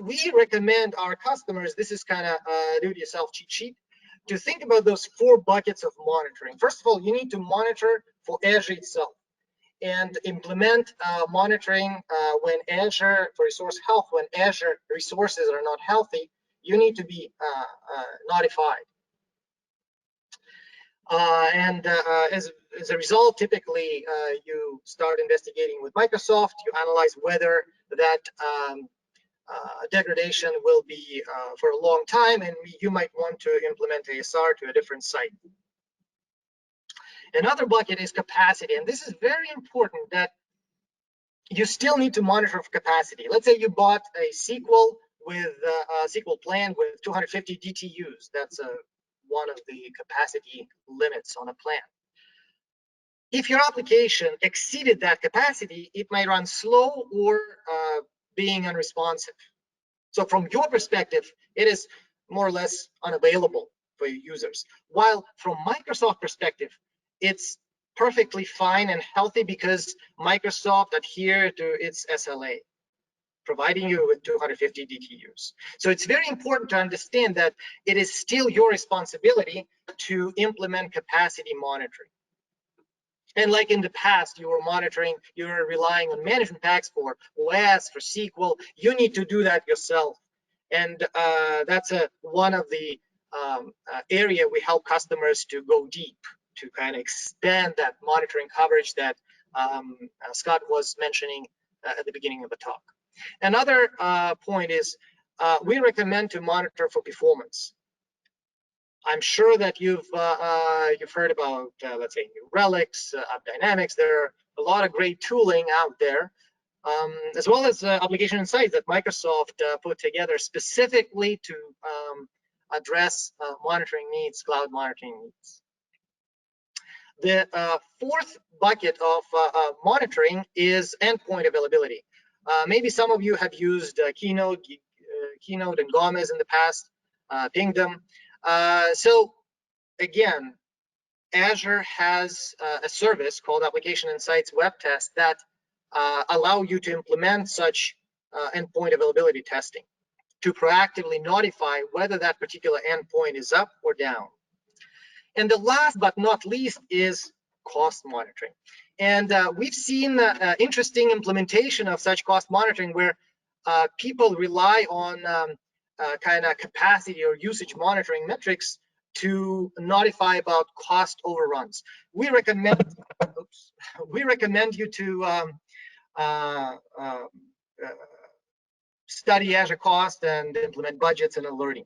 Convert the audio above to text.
we recommend our customers, this is kind of a do-it-yourself cheat sheet, to think about those 4 buckets of monitoring. First of all, you need to monitor for Azure itself and implement monitoring when Azure, for resource health, when Azure resources are not healthy, you need to be notified. As a result, typically you start investigating with Microsoft, you analyze whether that degradation will be for a long time, and you might want to implement ASR to a different site. Another bucket is capacity, and this is very important that you still need to monitor for capacity. Let's say you bought a SQL with a SQL plan with 250 DTUs. That's one of the capacity limits on a plan. If your application exceeded that capacity, it might run slow or being unresponsive. So from your perspective, it is more or less unavailable for your users. While from Microsoft perspective, it's perfectly fine and healthy because Microsoft adhere to its SLA, providing you with 250 DTUs. So it's very important to understand that it is still your responsibility to implement capacity monitoring. And like in the past, you were monitoring, you were relying on management packs for OS, for SQL, you need to do that yourself. And that's one of the area we help customers to go deep, to kind of expand that monitoring coverage that Scott was mentioning at the beginning of the talk. Another point is we recommend to monitor for performance. I'm sure that you've heard about, let's say, New Relics, AppDynamics. There are a lot of great tooling out there, as well as application insights that Microsoft put together specifically to address monitoring needs, cloud monitoring needs. The 4th bucket of monitoring is endpoint availability. Maybe some of you have used Keynote and Gomez in the past, pinged them. So again, Azure has a service called Application Insights Web Test that allow you to implement such endpoint availability testing to proactively notify whether that particular endpoint is up or down. And the last but not least is cost monitoring. And we've seen interesting implementation of such cost monitoring where people rely on kind of capacity or usage monitoring metrics to notify about cost overruns. We recommend you to study Azure cost and implement budgets and alerting.